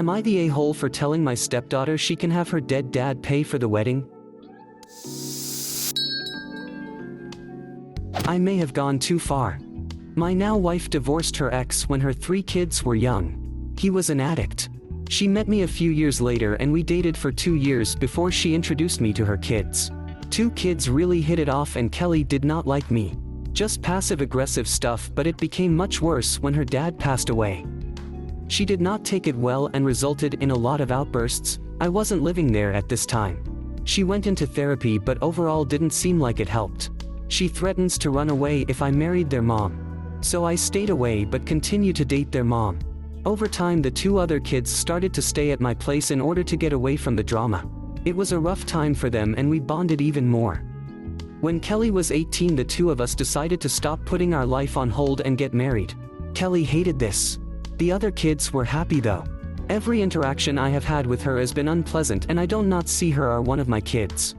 Am I the a-hole for telling my stepdaughter she can have her dead dad pay for the wedding? I may have gone too far. My now wife divorced her ex when her 3 kids were young. He was an addict. She met me a few years later and we dated for 2 years before she introduced me to her kids. 2 kids really hit it off and Kelly did not like me. Just passive-aggressive stuff, but it became much worse when her dad passed away. She did not take it well and resulted in a lot of outbursts. I wasn't living there at this time. She went into therapy but overall didn't seem like it helped. She threatens to run away if I married their mom. So I stayed away but continued to date their mom. Over time the 2 other kids started to stay at my place in order to get away from the drama. It was a rough time for them and we bonded even more. When Kelly was 18, the 2 of us decided to stop putting our life on hold and get married. Kelly hated this. The other kids were happy though. Every interaction I have had with her has been unpleasant and I don't not see her as one of my kids.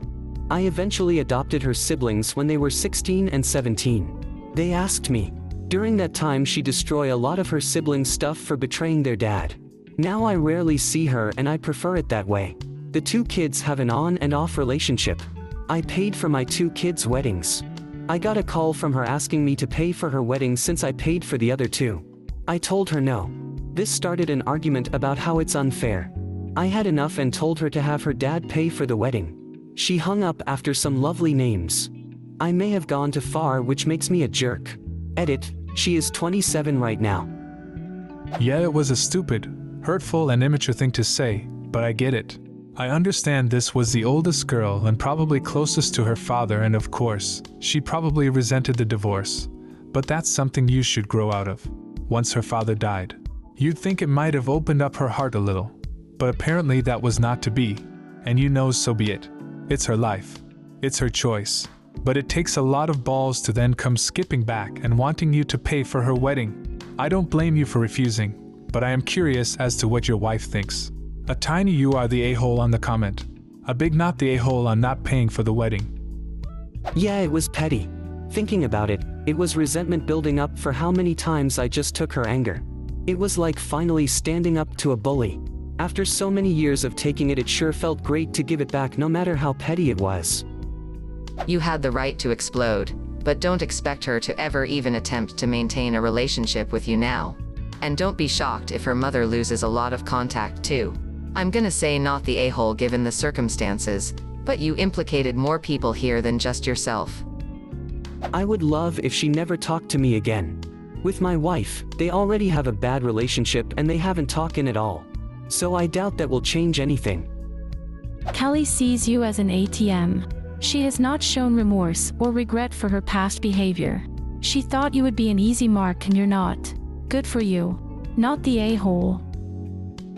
I eventually adopted her siblings when they were 16 and 17. They asked me. During that time she destroyed a lot of her siblings' stuff for betraying their dad. Now I rarely see her and I prefer it that way. The 2 kids have an on and off relationship. I paid for my 2 kids' weddings. I got a call from her asking me to pay for her wedding since I paid for the other 2. I told her no. This started an argument about how it's unfair. I had enough and told her to have her dad pay for the wedding. She hung up after some lovely names. I may have gone too far, which makes me a jerk. Edit, she is 27 right now. Yeah, it was a stupid, hurtful and immature thing to say, but I get it. I understand this was the oldest girl and probably closest to her father, and of course, she probably resented the divorce. But that's something you should grow out of. Once her father died, you'd think it might have opened up her heart a little. But apparently that was not to be. And so be it. It's her life. It's her choice. But it takes a lot of balls to then come skipping back and wanting you to pay for her wedding. I don't blame you for refusing, but I am curious as to what your wife thinks. A tiny you are the a-hole on the comment. A big not the a-hole on not paying for the wedding. Yeah, it was petty. Thinking about it, it was resentment building up for how many times I just took her anger. It was like finally standing up to a bully. After so many years of taking it, it sure felt great to give it back no matter how petty it was. You had the right to explode, but don't expect her to ever even attempt to maintain a relationship with you now. And don't be shocked if her mother loses a lot of contact too. I'm gonna say not the a-hole given the circumstances, but you implicated more people here than just yourself. I would love if she never talked to me again. With my wife, they already have a bad relationship and they haven't talked in at all. So I doubt that will change anything. Kelly sees you as an ATM. She has not shown remorse or regret for her past behavior. She thought you would be an easy mark and you're not. Good for you. Not the a-hole.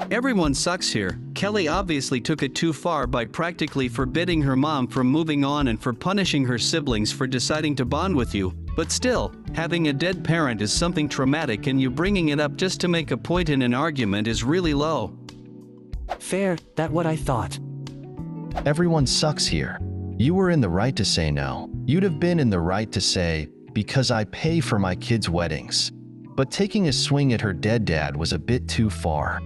Everyone sucks here. Kelly obviously took it too far by practically forbidding her mom from moving on and for punishing her siblings for deciding to bond with you. But still, having a dead parent is something traumatic, and you bringing it up just to make a point in an argument is really low. Fair, that's what I thought. Everyone sucks here. You were in the right to say no. You'd have been in the right to say, because I pay for my kids' weddings. But taking a swing at her dead dad was a bit too far.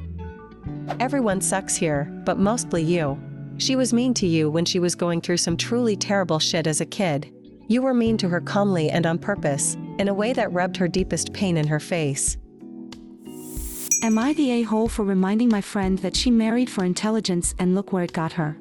Everyone sucks here, but mostly you. She was mean to you when she was going through some truly terrible shit as a kid. You were mean to her calmly and on purpose, in a way that rubbed her deepest pain in her face. Am I the a-hole for reminding my friend that she married for intelligence and look where it got her?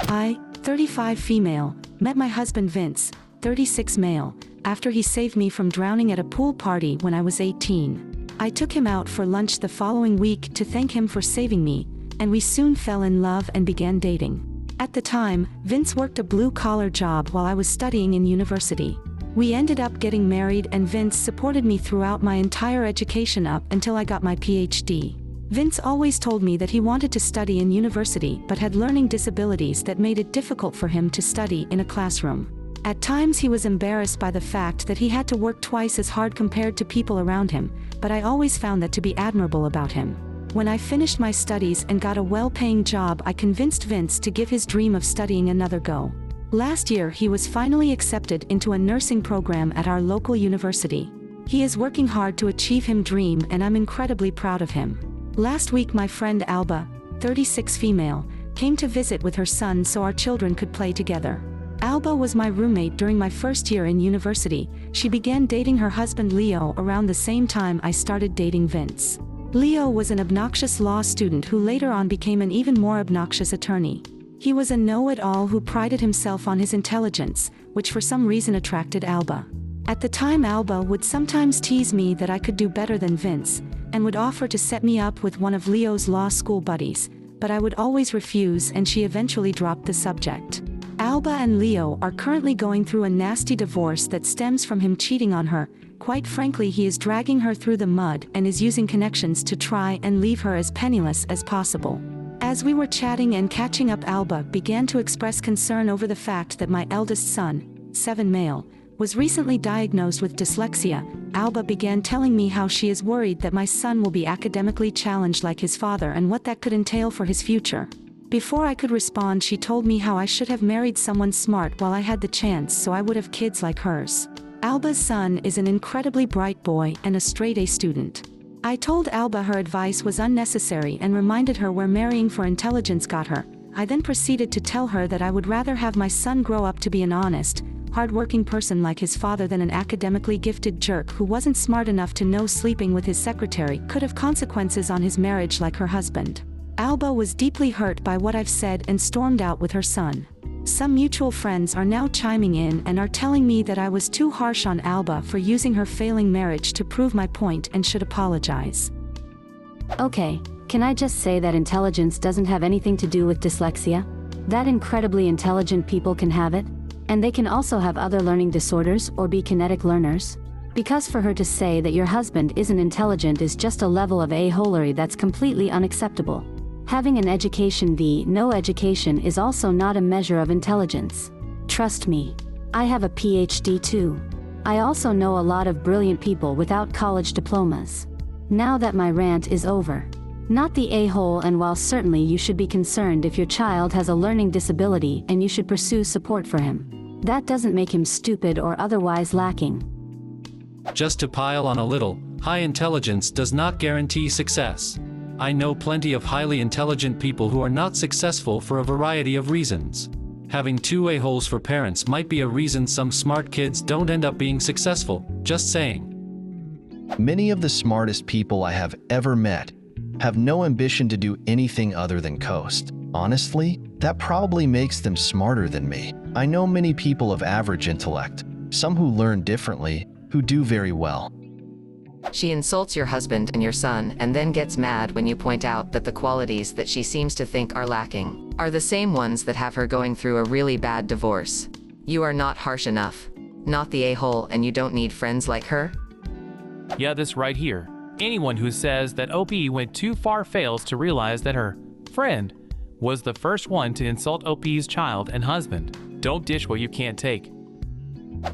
I, 35 female, met my husband Vince, 36 male, after he saved me from drowning at a pool party when I was 18. I took him out for lunch the following week to thank him for saving me, and we soon fell in love and began dating. At the time, Vince worked a blue-collar job while I was studying in university. We ended up getting married and Vince supported me throughout my entire education up until I got my PhD. Vince always told me that he wanted to study in university but had learning disabilities that made it difficult for him to study in a classroom. At times he was embarrassed by the fact that he had to work twice as hard compared to people around him, but I always found that to be admirable about him. When I finished my studies and got a well-paying job, I convinced Vince to give his dream of studying another go. Last year he was finally accepted into a nursing program at our local university. He is working hard to achieve his dream and I'm incredibly proud of him. Last week my friend Alba, 36 female, came to visit with her son so our children could play together. Alba was my roommate during my first year in university. She began dating her husband Leo around the same time I started dating Vince. Leo was an obnoxious law student who later on became an even more obnoxious attorney. He was a know-it-all who prided himself on his intelligence, which for some reason attracted Alba. At the time Alba would sometimes tease me that I could do better than Vince, and would offer to set me up with one of Leo's law school buddies, but I would always refuse and she eventually dropped the subject. Alba and Leo are currently going through a nasty divorce that stems from him cheating on her. Quite frankly, he is dragging her through the mud and is using connections to try and leave her as penniless as possible. As we were chatting and catching up, Alba began to express concern over the fact that my eldest son, 7 male, was recently diagnosed with dyslexia. Alba began telling me how she is worried that my son will be academically challenged like his father and what that could entail for his future. Before I could respond, she told me how I should have married someone smart while I had the chance so I would have kids like hers. Alba's son is an incredibly bright boy and a straight A student. I told Alba her advice was unnecessary and reminded her where marrying for intelligence got her. I then proceeded to tell her that I would rather have my son grow up to be an honest, hard-working person like his father than an academically gifted jerk who wasn't smart enough to know sleeping with his secretary could have consequences on his marriage like her husband. Alba was deeply hurt by what I've said and stormed out with her son. Some mutual friends are now chiming in and are telling me that I was too harsh on Alba for using her failing marriage to prove my point and should apologize. Okay, can I just say that intelligence doesn't have anything to do with dyslexia? That incredibly intelligent people can have it, and they can also have other learning disorders or be kinetic learners. Because for her to say that your husband isn't intelligent is just a level of a-holery that's completely unacceptable. Having an education no education is also not a measure of intelligence. Trust me. I have a PhD too. I also know a lot of brilliant people without college diplomas. Now that my rant is over. Not the a-hole, and while certainly you should be concerned if your child has a learning disability and you should pursue support for him, that doesn't make him stupid or otherwise lacking. Just to pile on a little, high intelligence does not guarantee success. I know plenty of highly intelligent people who are not successful for a variety of reasons. Having 2 a-holes for parents might be a reason some smart kids don't end up being successful, just saying. Many of the smartest people I have ever met have no ambition to do anything other than coast. Honestly, that probably makes them smarter than me. I know many people of average intellect, some who learn differently, who do very well. She insults your husband and your son and then gets mad when you point out that the qualities that she seems to think are lacking are the same ones that have her going through a really bad divorce. You are not harsh enough. Not the a-hole, and you don't need friends like her? Yeah, this right here. Anyone who says that OP went too far fails to realize that her friend was the first one to insult OP's child and husband. Don't dish what you can't take.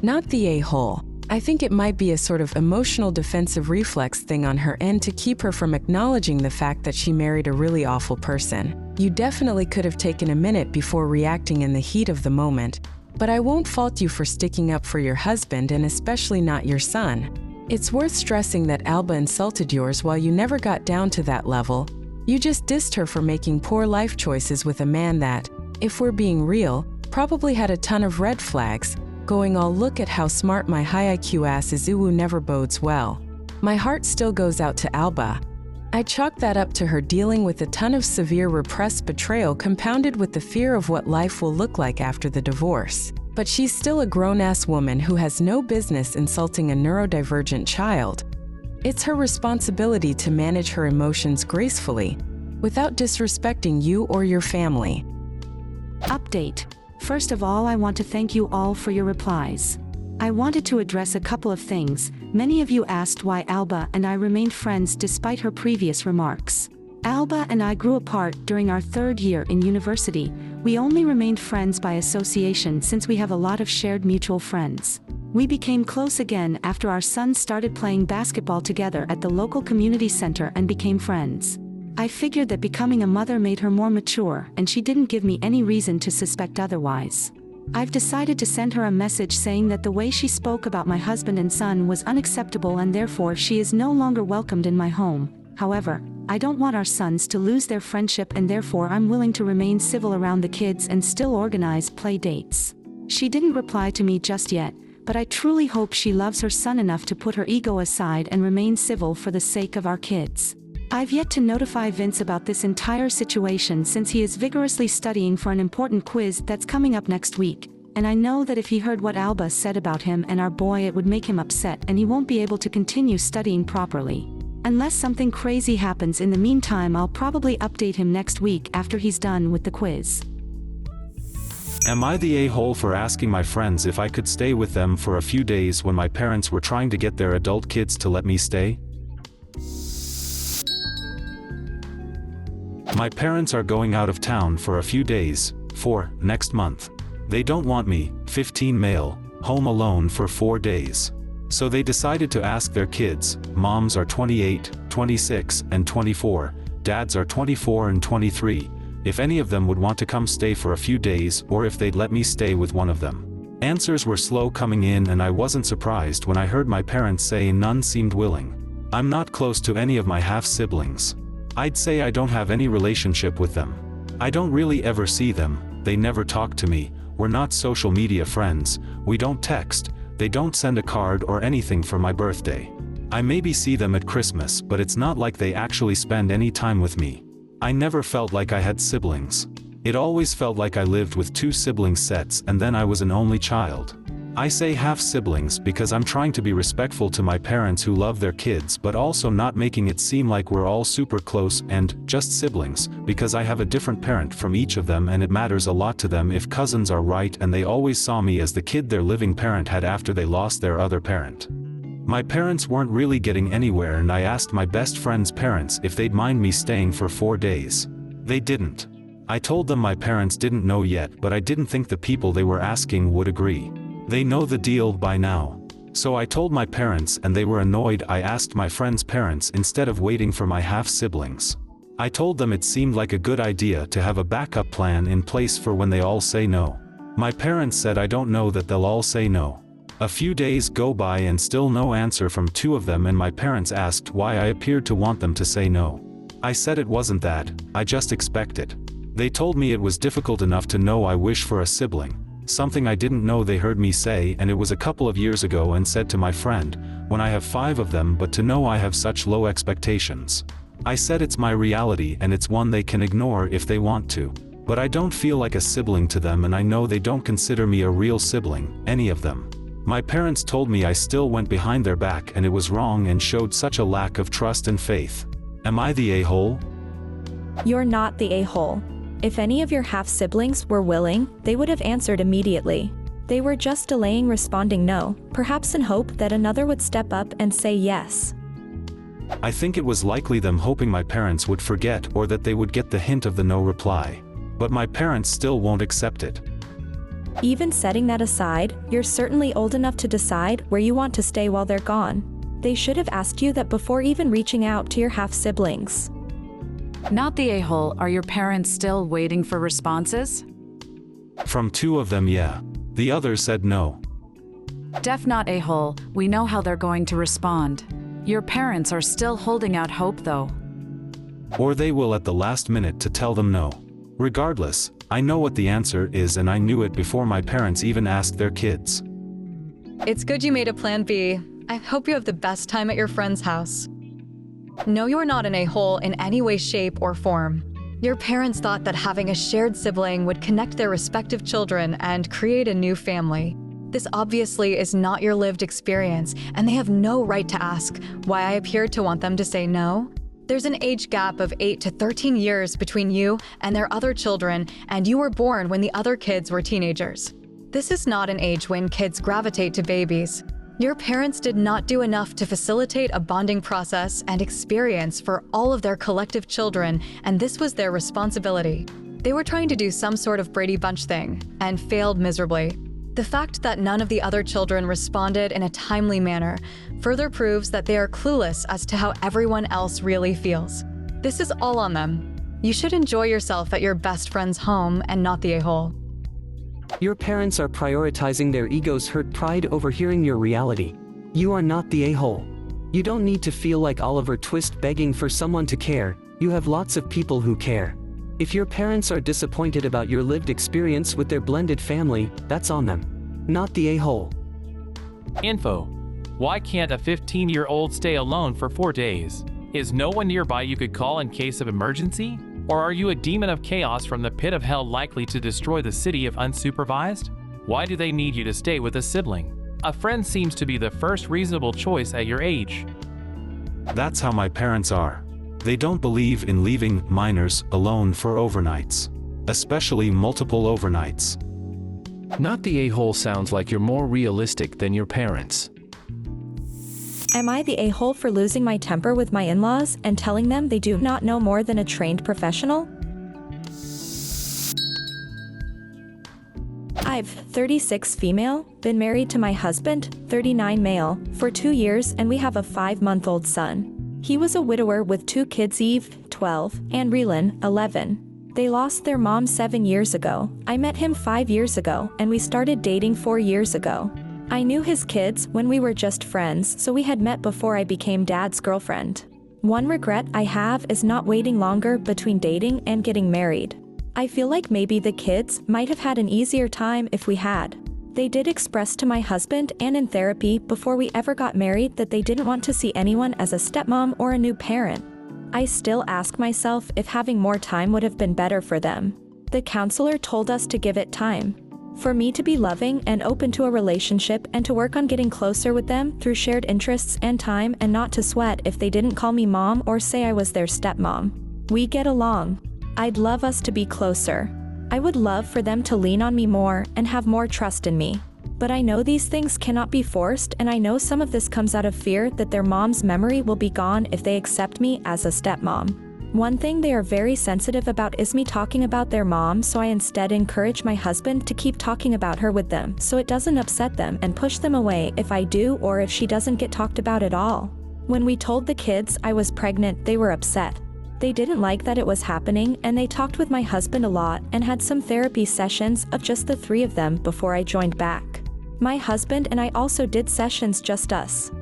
Not the a-hole. I think it might be a sort of emotional defensive reflex thing on her end to keep her from acknowledging the fact that she married a really awful person. You definitely could have taken a minute before reacting in the heat of the moment, but I won't fault you for sticking up for your husband and especially not your son. It's worth stressing that Alba insulted yours while you never got down to that level. You just dissed her for making poor life choices with a man that, if we're being real, probably had a ton of red flags. Going all look at how smart my high IQ ass is never bodes well. My heart still goes out to Alba. I chalk that up to her dealing with a ton of severe repressed betrayal compounded with the fear of what life will look like after the divorce. But she's still a grown-ass woman who has no business insulting a neurodivergent child. It's her responsibility to manage her emotions gracefully, without disrespecting you or your family. Update. First of all, I want to thank you all for your replies. I wanted to address a couple of things. Many of you asked why Alba and I remained friends despite her previous remarks. Alba and I grew apart during our 3rd year in university. We only remained friends by association since we have a lot of shared mutual friends. We became close again after our sons started playing basketball together at the local community center and became friends. I figured that becoming a mother made her more mature, and she didn't give me any reason to suspect otherwise. I've decided to send her a message saying that the way she spoke about my husband and son was unacceptable and therefore she is no longer welcomed in my home. However, I don't want our sons to lose their friendship and therefore I'm willing to remain civil around the kids and still organize play dates. She didn't reply to me just yet, but I truly hope she loves her son enough to put her ego aside and remain civil for the sake of our kids. I've yet to notify Vince about this entire situation since he is vigorously studying for an important quiz that's coming up next week, and I know that if he heard what Alba said about him and our boy it would make him upset and he won't be able to continue studying properly. Unless something crazy happens in the meantime, I'll probably update him next week after he's done with the quiz. Am I the a-hole for asking my friends if I could stay with them for a few days when my parents were trying to get their adult kids to let me stay? My parents are going out of town for a few days, for next month. They don't want me, 15 male, home alone for 4 days. So they decided to ask their kids, moms are 28, 26, and 24, dads are 24 and 23, if any of them would want to come stay for a few days or if they'd let me stay with one of them. Answers were slow coming in and I wasn't surprised when I heard my parents say none seemed willing. I'm not close to any of my half-siblings. I'd say I don't have any relationship with them. I don't really ever see them, they never talk to me, we're not social media friends, we don't text, they don't send a card or anything for my birthday. I maybe see them at Christmas, but it's not like they actually spend any time with me. I never felt like I had siblings. It always felt like I lived with 2 sibling sets and then I was an only child. I say half-siblings because I'm trying to be respectful to my parents who love their kids but also not making it seem like we're all super close and just siblings, because I have a different parent from each of them and it matters a lot to them if cousins are right and they always saw me as the kid their living parent had after they lost their other parent. My parents weren't really getting anywhere and I asked my best friend's parents if they'd mind me staying for 4 days. They didn't. I told them my parents didn't know yet, but I didn't think the people they were asking would agree. They know the deal by now. So I told my parents and they were annoyed. I asked my friend's parents instead of waiting for my half-siblings. I told them it seemed like a good idea to have a backup plan in place for when they all say no. My parents said I don't know that they'll all say no. A few days go by and still no answer from 2 of them and my parents asked why I appeared to want them to say no. I said it wasn't that, I just expect it. They told me it was difficult enough to know I wish for a sibling. Something I didn't know they heard me say, and it was a couple of years ago, and said to my friend, when I have 5 of them, but to know I have such low expectations. I said it's my reality and it's one they can ignore if they want to. But I don't feel like a sibling to them and I know they don't consider me a real sibling, any of them. My parents told me I still went behind their back and it was wrong and showed such a lack of trust and faith. Am I the a-hole? You're not the a-hole. If any of your half-siblings were willing, they would have answered immediately. They were just delaying responding no, perhaps in hope that another would step up and say yes. I think it was likely them hoping my parents would forget or that they would get the hint of the no reply. But my parents still won't accept it. Even setting that aside, you're certainly old enough to decide where you want to stay while they're gone. They should have asked you that before even reaching out to your half-siblings. Not the a-hole, are your parents still waiting for responses? From 2 of them, yeah. The others said no. Def not a-hole, we know how they're going to respond. Your parents are still holding out hope though. Or they will at the last minute to tell them no. Regardless, I know what the answer is and I knew it before my parents even asked their kids. It's good you made a plan B. I hope you have the best time at your friend's house. No, you're not an a-hole in any way, shape, or form. Your parents thought that having a shared sibling would connect their respective children and create a new family. This obviously is not your lived experience, and they have no right to ask why I appeared to want them to say no. There's an age gap of 8 to 13 years between you and their other children, and you were born when the other kids were teenagers. This is not an age when kids gravitate to babies. Your parents did not do enough to facilitate a bonding process and experience for all of their collective children, and this was their responsibility. They were trying to do some sort of Brady Bunch thing, and failed miserably. The fact that none of the other children responded in a timely manner further proves that they are clueless as to how everyone else really feels. This is all on them. You should enjoy yourself at your best friend's home and not the a-hole. Your parents are prioritizing their ego's hurt pride over hearing your reality. You are not the a-hole. You don't need to feel like Oliver Twist begging for someone to care. You have lots of people who care. If your parents are disappointed about your lived experience with their blended family, that's on them. Not the a-hole. Info. Why can't a 15-year-old stay alone for 4 days? Is no one nearby you could call in case of emergency? Or are you a demon of chaos from the pit of hell likely to destroy the city if unsupervised? Why do they need you to stay with a sibling? A friend seems to be the first reasonable choice at your age. That's how my parents are. They don't believe in leaving minors alone for overnights. Especially multiple overnights. Not the a-hole sounds like you're more realistic than your parents. Am I the a-hole for losing my temper with my in-laws and telling them they do not know more than a trained professional? I've 36 female, been married to my husband, 39 male, for 2 years and we have a 5-month-old son. He was a widower with 2 kids, Eve, 12, and Relin, 11. They lost their mom 7 years ago. I met him 5 years ago and we started dating 4 years ago. I knew his kids when we were just friends, so we had met before I became dad's girlfriend. One regret I have is not waiting longer between dating and getting married. I feel like maybe the kids might have had an easier time if we had. They did express to my husband and in therapy before we ever got married that they didn't want to see anyone as a stepmom or a new parent. I still ask myself if having more time would have been better for them. The counselor told us to give it time. For me to be loving and open to a relationship and to work on getting closer with them through shared interests and time and not to sweat if they didn't call me mom or say I was their stepmom. We get along. I'd love us to be closer. I would love for them to lean on me more and have more trust in me. But I know these things cannot be forced and I know some of this comes out of fear that their mom's memory will be gone if they accept me as a stepmom. One thing they are very sensitive about is me talking about their mom, so I instead encourage my husband to keep talking about her with them so it doesn't upset them and push them away if I do or if she doesn't get talked about at all. When we told the kids I was pregnant, they were upset. They didn't like that it was happening and they talked with my husband a lot and had some therapy sessions of just the 3 of them before I joined back. My husband and I also did sessions just us.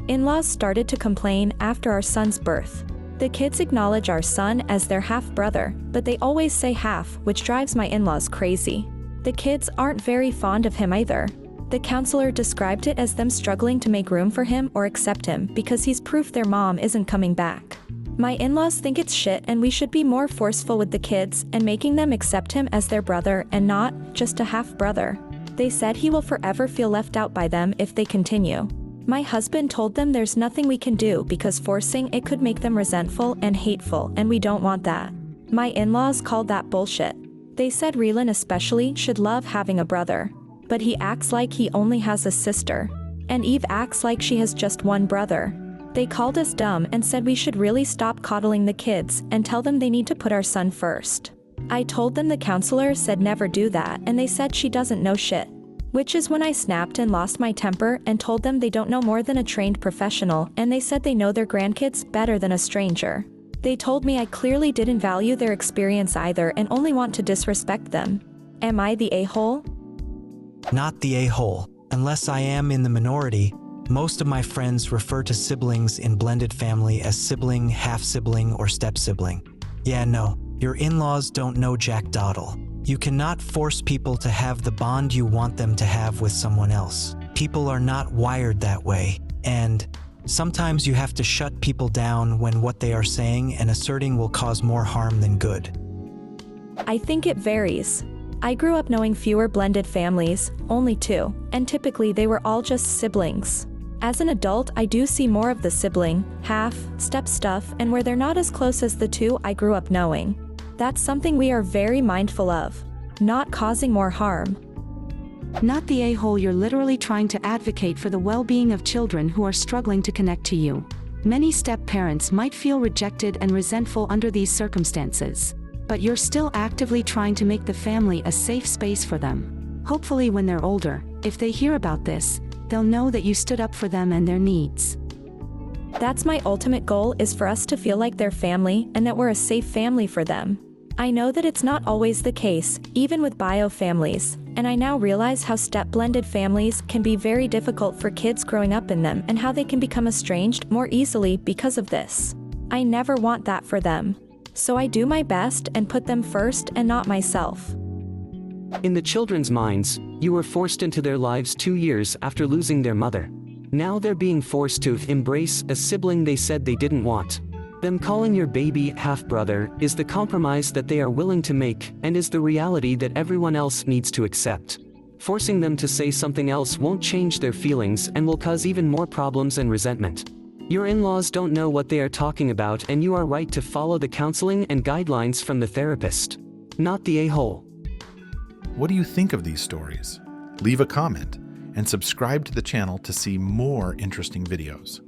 In-laws started to complain after our son's birth. The kids acknowledge our son as their half-brother, but they always say half, which drives my in-laws crazy. The kids aren't very fond of him either. The counselor described it as them struggling to make room for him or accept him because he's proof their mom isn't coming back. My in-laws think it's shit and we should be more forceful with the kids and making them accept him as their brother and not just a half-brother. They said he will forever feel left out by them if they continue. My husband told them there's nothing we can do because forcing it could make them resentful and hateful and we don't want that. My in-laws called that bullshit. They said Relin especially should love having a brother. But he acts like he only has a sister. And Eve acts like she has just one brother. They called us dumb and said we should really stop coddling the kids and tell them they need to put our son first. I told them the counselor said never do that and they said she doesn't know shit. Which is when I snapped and lost my temper and told them they don't know more than a trained professional and they said they know their grandkids better than a stranger. They told me I clearly didn't value their experience either and only want to disrespect them. Am I the a-hole? Not the a-hole. Unless I am in the minority, most of my friends refer to siblings in blended family as sibling, half-sibling, or step-sibling. Yeah, no, your in-laws don't know Jack Doddle. You cannot force people to have the bond you want them to have with someone else. People are not wired that way, and sometimes you have to shut people down when what they are saying and asserting will cause more harm than good. I think it varies. I grew up knowing fewer blended families, only 2, and typically they were all just siblings. As an adult, I do see more of the sibling, half, step stuff and where they're not as close as the 2 I grew up knowing. That's something we are very mindful of. Not causing more harm. Not the a-hole, you're literally trying to advocate for the well-being of children who are struggling to connect to you. Many step-parents might feel rejected and resentful under these circumstances. But you're still actively trying to make the family a safe space for them. Hopefully when they're older, if they hear about this, they'll know that you stood up for them and their needs. That's my ultimate goal, is for us to feel like their family and that we're a safe family for them. I know that it's not always the case, even with bio families, and I now realize how step-blended families can be very difficult for kids growing up in them and how they can become estranged more easily because of this. I never want that for them. So I do my best and put them first and not myself. In the children's minds, you were forced into their lives 2 years after losing their mother. Now they're being forced to embrace a sibling they said they didn't want. Them calling your baby half-brother is the compromise that they are willing to make and is the reality that everyone else needs to accept. Forcing them to say something else won't change their feelings and will cause even more problems and resentment. Your in-laws don't know what they are talking about, and you are right to follow the counseling and guidelines from the therapist, not the a-hole. What do you think of these stories? Leave a comment and subscribe to the channel to see more interesting videos.